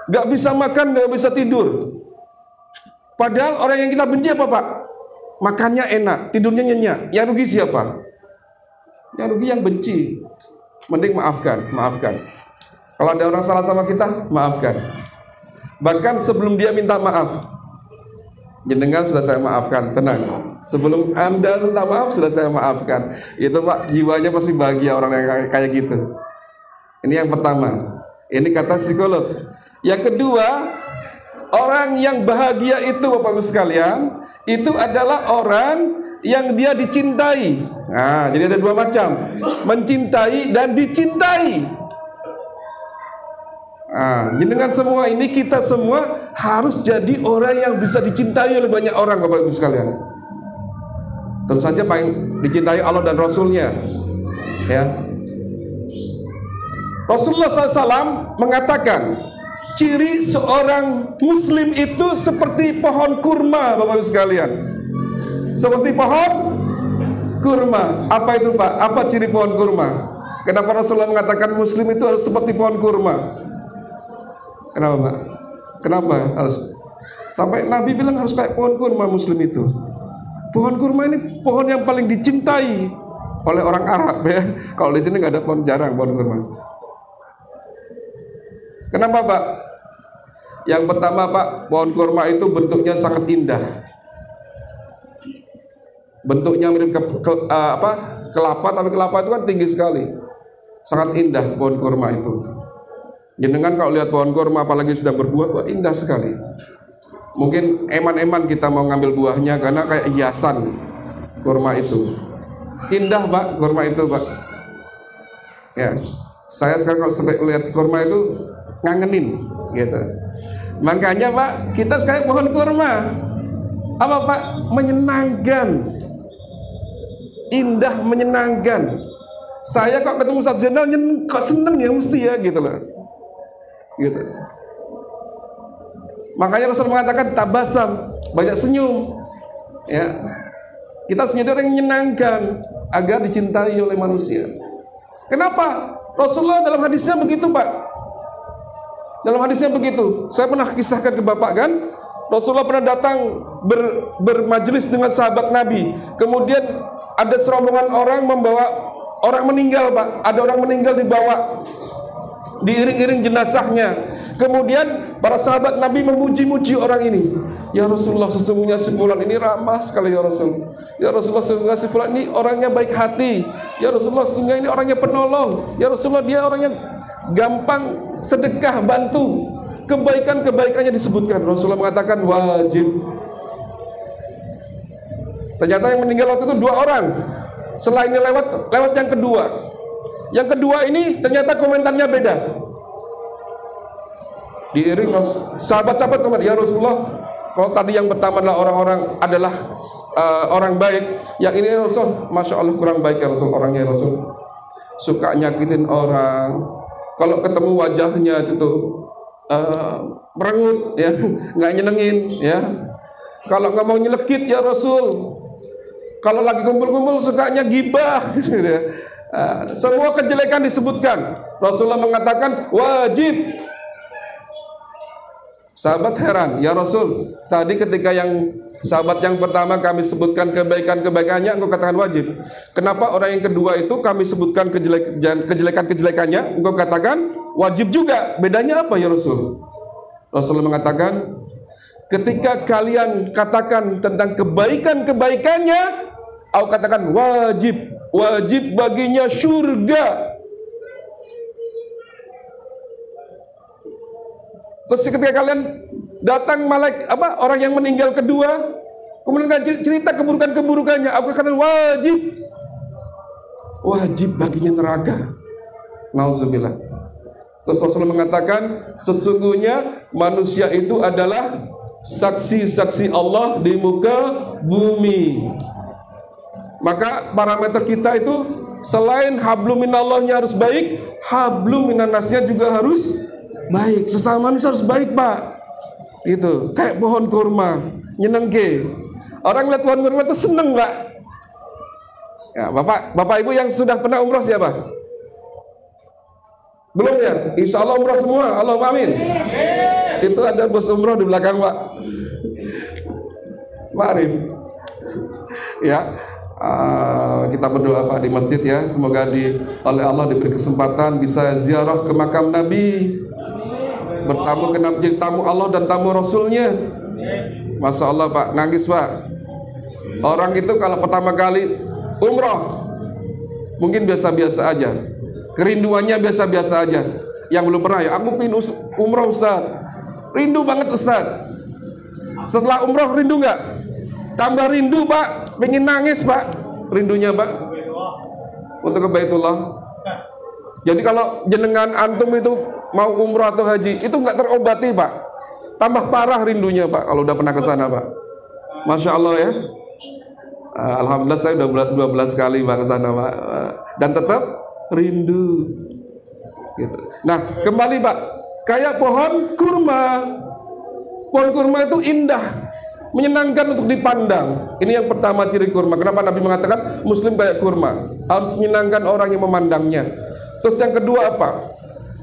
nggak bisa makan, nggak bisa tidur. Padahal orang yang kita benci apa Pak? Makannya enak, tidurnya nyenyak. Yang rugi siapa? Yang rugi yang benci. Mending maafkan. Kalau ada orang salah sama kita, maafkan. Bahkan sebelum dia minta maaf, jenengan sudah saya maafkan, tenang. Sebelum Anda minta maaf, sudah saya maafkan. Itu Pak, jiwanya pasti bahagia orang yang kayak gitu. Ini yang pertama. Ini kata psikolog. Yang kedua, orang yang bahagia itu Bapak Ibu sekalian, itu adalah orang yang dia dicintai. Nah, jadi ada dua macam, mencintai dan dicintai. Nah, dengan semua ini kita semua harus jadi orang yang bisa dicintai oleh banyak orang Bapak Ibu sekalian. Tentu saja paling dicintai Allah dan Rasulnya, ya. Rasulullah SAW mengatakan, ciri seorang Muslim itu seperti pohon kurma Bapak Ibu sekalian. Seperti pohon kurma. Apa itu Pak? Apa ciri pohon kurma? Kenapa Rasulullah mengatakan Muslim itu harus seperti pohon kurma? Kenapa Pak? Kenapa harus? Sampai Nabi bilang harus kayak pohon kurma Muslim itu. Pohon kurma ini pohon yang paling dicintai oleh orang Arab ya. Kalau di sini nggak ada pohon, jarang pohon kurma. Kenapa Pak? Yang pertama Pak, pohon kurma itu bentuknya sangat indah. Bentuknya mirip kelapa, tapi kelapa itu kan tinggi sekali. Sangat indah pohon kurma itu. Jenengan kalau lihat pohon kurma apalagi sedang berbuah, wah indah sekali. Mungkin eman-eman kita mau ngambil buahnya karena kayak hiasan kurma itu. Indah Pak kurma itu Pak. Ya, saya sekarang kalau sampai lihat kurma itu ngangenin gitu. Makanya Pak, kita sekarang pohon kurma. Apa Pak? Menyenangkan. Indah, menyenangkan. Saya kok ketemu Ustaz Zainal kok seneng ya mesti ya gitu loh. Gitu. Makanya Rasul mengatakan tabasam, banyak senyum. Ya. Kita harus menjadi orang yang menyenangkan agar dicintai oleh manusia. Kenapa? Rasulullah dalam hadisnya begitu Pak. Dalam hadisnya begitu. Saya pernah kisahkan ke Bapak kan, Rasulullah pernah datang bermajelis dengan sahabat Nabi. Kemudian ada serombongan orang membawa orang meninggal Pak. Ada orang meninggal dibawa, diiring-iring jenazahnya. Kemudian para sahabat Nabi memuji-muji orang ini. Ya Rasulullah, sesungguhnya si fulan ini ramah sekali ya Rasul. Ya Rasulullah, sesungguhnya si fulan ini orangnya baik hati. Ya Rasulullah, sesungguhnya ini orangnya penolong. Ya Rasulullah, dia orangnya gampang sedekah, bantu. Kebaikan-kebaikannya disebutkan. Rasulullah mengatakan wajib. Ternyata yang meninggal waktu itu 2 orang. Selain ini lewat yang kedua. Yang kedua ini ternyata komentarnya beda. Diiring sahabat-sahabat komentar, ya Rasulullah, kalau tadi yang pertama adalah orang baik, yang ini Rasul, masya Allah kurang baik ya Rasul, orangnya Rasul, suka nyakitin orang. Kalau ketemu wajahnya itu merengut, ya, nggak nyenengin, ya. Kalau ngomong nyelekit ya Rasul. Kalau lagi kumpul-kumpul sukanya gibah, gitu ya. Semua kejelekan disebutkan. Rasulullah mengatakan wajib. Sahabat heran, ya Rasul, tadi ketika yang sahabat yang pertama kami sebutkan kebaikan-kebaikannya, engkau katakan wajib. Kenapa orang yang kedua itu kami sebutkan kejelekan-kejelekannya, engkau katakan wajib juga? Bedanya apa ya Rasul? Rasulullah mengatakan, ketika kalian katakan tentang kebaikan-kebaikannya, aku katakan wajib baginya surga. Terus ketika kalian datang orang yang meninggal kedua, kemudian cerita keburukan-keburukannya, aku katakan wajib baginya neraka. Nauzubillah. Terus Rasulullah mengatakan, sesungguhnya manusia itu adalah saksi-saksi Allah di muka bumi. Maka parameter kita itu selain hablum minallahnya harus baik, hablum minannasnya juga harus baik. Sesama manusia harus baik Pak. Gitu, kayak pohon kurma, nyenengke. Orang lihat pohon kurma itu seneng Pak. Ya, Bapak Ibu yang sudah pernah umroh siapa? Belum ya? Insya Allah umroh semua. Allahumma amin. Itu ada bos umroh di belakang, Pak. Mari. Ya. Kita berdoa Pak di masjid ya, semoga oleh Allah diberi kesempatan bisa ziarah ke makam Nabi, bertamu ke jadi tamu Allah dan tamu Rasulnya. Masya Allah Pak, nangis Pak. Orang itu kalau pertama kali umroh mungkin biasa-biasa aja, kerinduannya biasa-biasa aja. Yang belum pernah ya, aku pengen umroh Ustaz, rindu banget Ustaz. Setelah umroh rindu nggak? Tambah rindu Pak, pengen nangis Pak, rindunya Pak untuk ke Baitullah. Jadi kalau jenengan antum itu mau umroh atau haji itu nggak terobati Pak, tambah parah rindunya Pak kalau udah pernah ke sana Pak. Masya Allah ya. Alhamdulillah saya udah 12 kali Pak ke sana Pak, dan tetap rindu. Gitu. Nah kembali Pak, kayak pohon kurma. Pohon kurma itu indah, menyenangkan untuk dipandang. Ini yang pertama ciri kurma. Kenapa Nabi mengatakan Muslim kayak kurma, harus menyenangkan orang yang memandangnya. Terus yang kedua apa?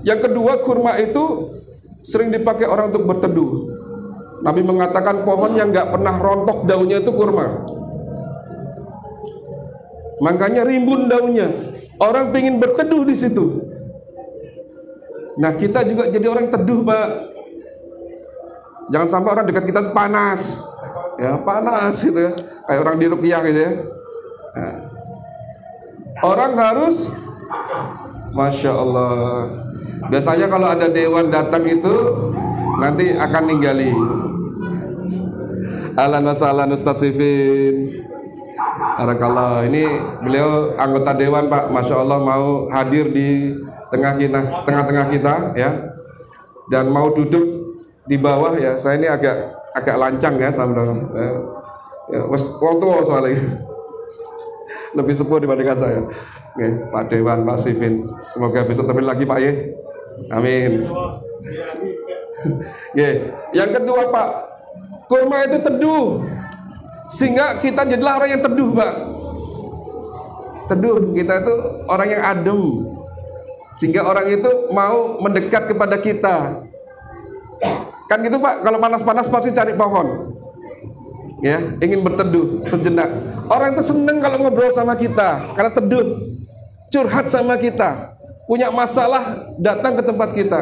Yang kedua, kurma itu sering dipakai orang untuk berteduh. Nabi mengatakan pohon yang nggak pernah rontok daunnya itu kurma. Makanya rimbun daunnya. Orang pengen berteduh di situ. Nah kita juga jadi orang yang teduh Pak. Jangan sampai orang dekat kita panas. Ya panas gitu ya, kayak orang di ruqyah gitu ya. Nah, orang harus, Masya Allah. Biasanya kalau ada dewan datang itu nanti akan ninggali. Ahlan wa sahlan Ustaz Sifin. Barakallah. Ini beliau anggota dewan Pak, Masya Allah, mau hadir di tengah-tengah kita ya, dan mau duduk di bawah ya. Saya ini agak lancang ya sama wong tua soalnya lebih sepuh dibandingkan saya. Oke, Pak Dewan, Pak Sifin, semoga besok terpilih lagi Pak ya. Amin. Oke, yang kedua Pak, kurma itu teduh, sehingga kita jadilah orang yang teduh Pak. Teduh, kita itu orang yang adem, sehingga orang itu mau mendekat kepada kita. Kan gitu Pak, kalau panas-panas pasti cari pohon ya, ingin berteduh sejenak. Orang itu seneng kalau ngobrol sama kita karena teduh, curhat sama kita, punya masalah datang ke tempat kita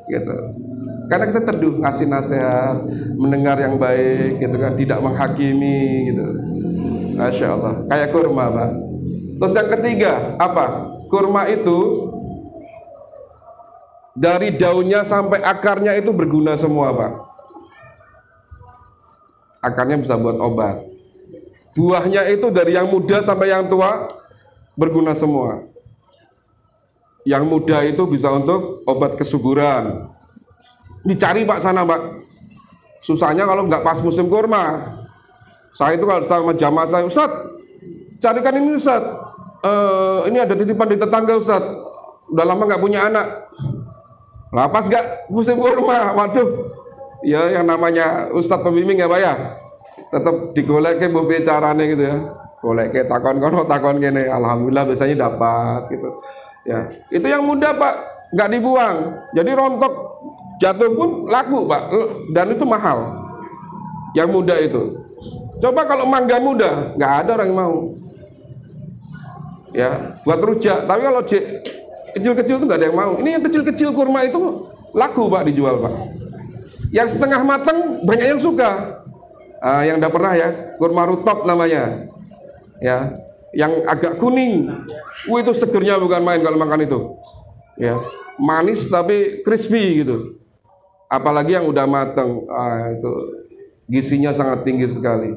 gitu. Karena kita teduh, ngasih nasihat, mendengar yang baik gitu kan, tidak menghakimi gitu. Masya Allah, kayak kurma Pak. Terus yang ketiga apa? Kurma itu dari daunnya sampai akarnya itu berguna semua Pak. Akarnya bisa buat obat. Buahnya itu dari yang muda sampai yang tua berguna semua. Yang muda itu bisa untuk obat kesuburan. Dicari Pak sana Pak. Susahnya kalau nggak pas musim kurma. Saya itu kalau sama jamaah saya, Ustaz, carikan ini Ustaz. Ini ada titipan di tetangga Ustaz. Udah lama nggak punya anak. Lapas gak musim kurma, waduh. Ya yang namanya Ustadz pembimbing ya Pak ya, tetap digolek ke bobe carane gitu ya. Golek ke takon kono takon gini, alhamdulillah biasanya dapat gitu. Ya, itu yang muda Pak, nggak dibuang. Jadi rontok jatuh pun laku Pak, dan itu mahal. Yang muda itu. Coba kalau mangga muda, nggak ada orang yang mau. Ya, buat rujak. Tapi kalau kecil-kecil itu nggak ada yang mau. Ini yang kecil-kecil kurma itu laku Pak, dijual Pak. Yang setengah matang banyak yang suka. Yang udah pernah ya, kurma rutop namanya. Ya, yang agak kuning. Itu segernya bukan main kalau makan itu. Ya, manis tapi crispy gitu. Apalagi yang udah matang, itu gizinya sangat tinggi sekali.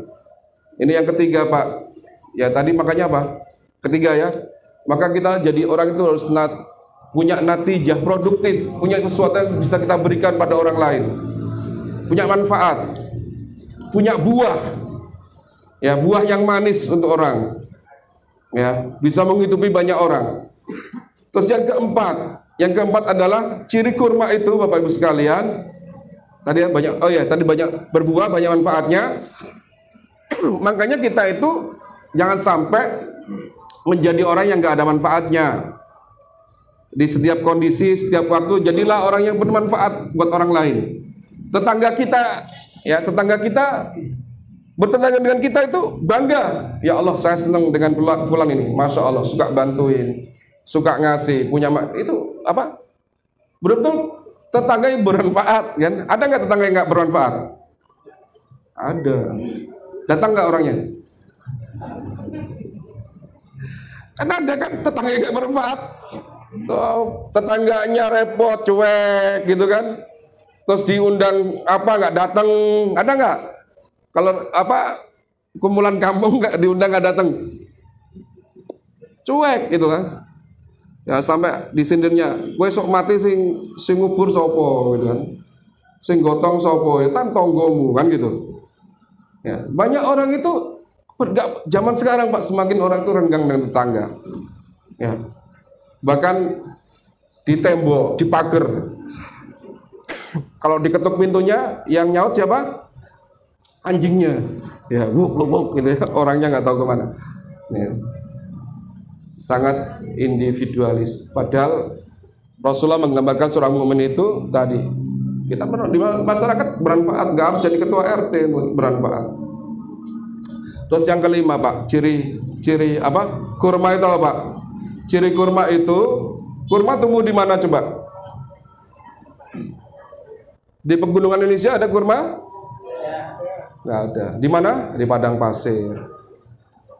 Ini yang ketiga Pak. Ya tadi makanya apa? Ketiga ya. Maka kita jadi orang itu harus punya natijah, produktif, punya sesuatu yang bisa kita berikan pada orang lain, punya manfaat, punya buah, ya buah yang manis untuk orang, ya bisa menghidupi banyak orang. Terus yang keempat adalah ciri kurma itu Bapak Ibu sekalian. Tadi banyak berbuah, banyak manfaatnya. Makanya kita itu jangan sampai menjadi orang yang nggak ada manfaatnya. di setiap kondisi, setiap waktu, jadilah orang yang bermanfaat buat orang lain. Tetangga kita, ya tetangga kita bertetangga dengan kita itu bangga. Ya Allah, saya senang dengan fulan ini, masya Allah, suka bantuin, suka ngasih, punya itu apa? Betul tetangga yang bermanfaat, kan? Ada nggak tetangga yang nggak bermanfaat? Ada. Datang nggak orangnya? Kan ada kan tetangga yang nggak bermanfaat. Tuh, tetangganya repot, cuek, gitu kan? Terus diundang apa nggak datang? Ada nggak? Kalau apa kumpulan kampung nggak diundang nggak datang, cuek gitu kan? Ya sampai disindirnya, gue sok mati sing ngubur sopo gitu kan? Sing gotong sopo ya kan tonggomu kan gitu. Ya banyak orang itu zaman sekarang Pak, semakin orang itu renggang dengan tetangga. Ya bahkan di tembok, di pagar. Kalau diketuk pintunya, yang nyaut siapa? Anjingnya, ya wuk gitu ya, orangnya nggak tahu kemana. Ya. Sangat individualis. Padahal Rasulullah menggambarkan seorang mukmin itu tadi, kita di masyarakat bermanfaat, nggak harus jadi ketua RT untuk bermanfaat. Terus yang kelima Pak, ciri apa? Kurma itu apa Pak? Ciri kurma itu, kurma tumbuh di mana coba? Di pegunungan Indonesia ada kurma? Nggak ada. Di mana? Di padang pasir.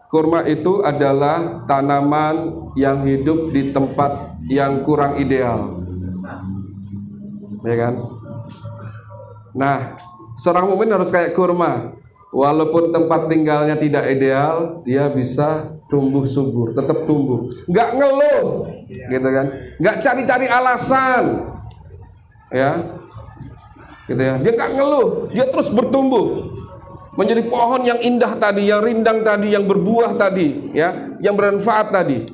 Kurma itu adalah tanaman yang hidup di tempat yang kurang ideal, ya kan? Nah, seorang mukmin harus kayak kurma. Walaupun tempat tinggalnya tidak ideal, dia bisa tumbuh subur, tetap tumbuh. Nggak ngeluh, gitu kan? Nggak cari-cari alasan, ya, gitu ya. Dia nggak ngeluh, dia terus bertumbuh. Menjadi pohon yang indah tadi, yang rindang tadi, yang berbuah tadi, ya, yang bermanfaat tadi.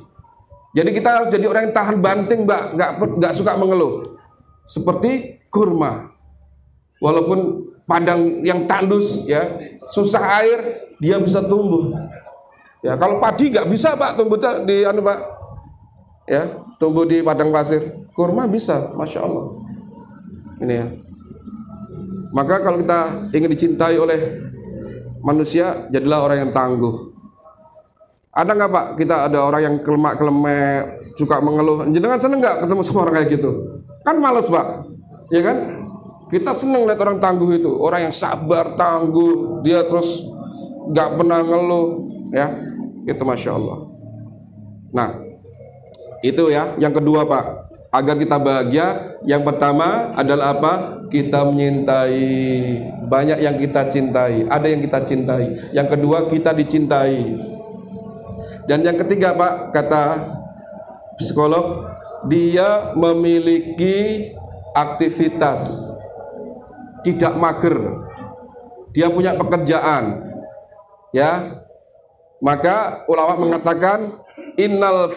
Jadi kita harus jadi orang yang tahan banting, Mbak, nggak suka mengeluh. Seperti kurma, walaupun padang yang tandus, ya, susah air, dia bisa tumbuh. Ya, kalau padi nggak bisa, Pak, tumbuh di Pak, ya, tumbuh di padang pasir. Kurma bisa, masya Allah. Ini ya. Maka kalau kita ingin dicintai oleh manusia, jadilah orang yang tangguh. Ada nggak Pak, kita ada orang yang kelemak-kelemek, suka mengeluh. Jenengan seneng nggak ketemu sama orang kayak gitu? Kan males Pak, ya kan? Kita seneng lihat orang tangguh itu, orang yang sabar, tangguh, dia terus nggak pernah ngeluh, ya, itu masya Allah. Nah, itu ya. Yang kedua Pak, agar kita bahagia, yang pertama adalah apa? Kita menyintai. Banyak yang kita cintai, ada yang kita cintai. Yang kedua, kita dicintai. Dan yang ketiga Pak, kata psikolog, dia memiliki aktivitas, tidak mager, dia punya pekerjaan, ya. Maka ulama mengatakan inna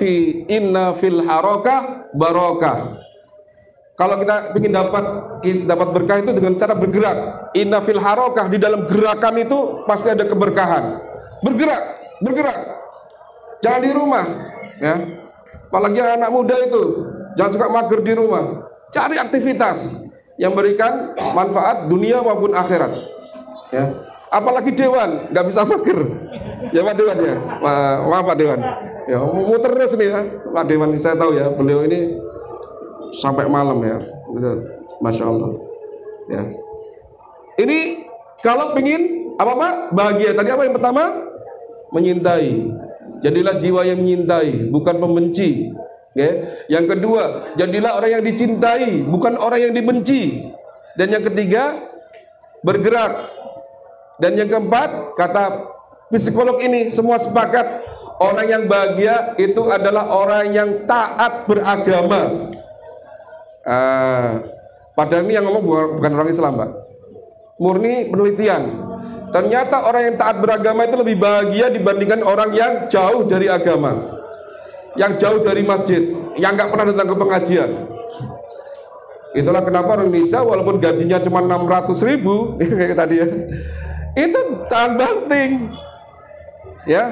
fil harokah barokah. Kalau kita ingin dapat berkah itu dengan cara bergerak. Inna fil harokah, di dalam gerakan itu pasti ada keberkahan. Bergerak. Jangan di rumah, ya. Apalagi anak muda itu, jangan suka mager di rumah. Cari aktivitas yang memberikan manfaat dunia maupun akhirat, ya. Apalagi Dewan, nggak bisa mager. Ya Pak Dewan ya, maaf Pak Dewan. Ya muter terus nih ya, Pak Dewan. Saya tahu ya, beliau ini sampai malam ya, masya Allah. Ya. Ini kalau ingin apa Pak? Bahagia. Tadi apa yang pertama? Menyintai. Jadilah jiwa yang menyintai, bukan pembenci. Okay. Yang kedua, jadilah orang yang dicintai, bukan orang yang dibenci. Dan yang ketiga, bergerak. Dan yang keempat, kata psikolog ini semua sepakat, orang yang bahagia itu adalah orang yang taat beragama. Padahal ini yang ngomong bukan orang Islam, Pak. Murni penelitian. Ternyata orang yang taat beragama itu lebih bahagia dibandingkan orang yang jauh dari agama, yang jauh dari masjid, yang nggak pernah datang ke pengajian. Itulah kenapa orang Indonesia walaupun gajinya cuma 600.000 kayak tadi ya, itu tahan banting, ya.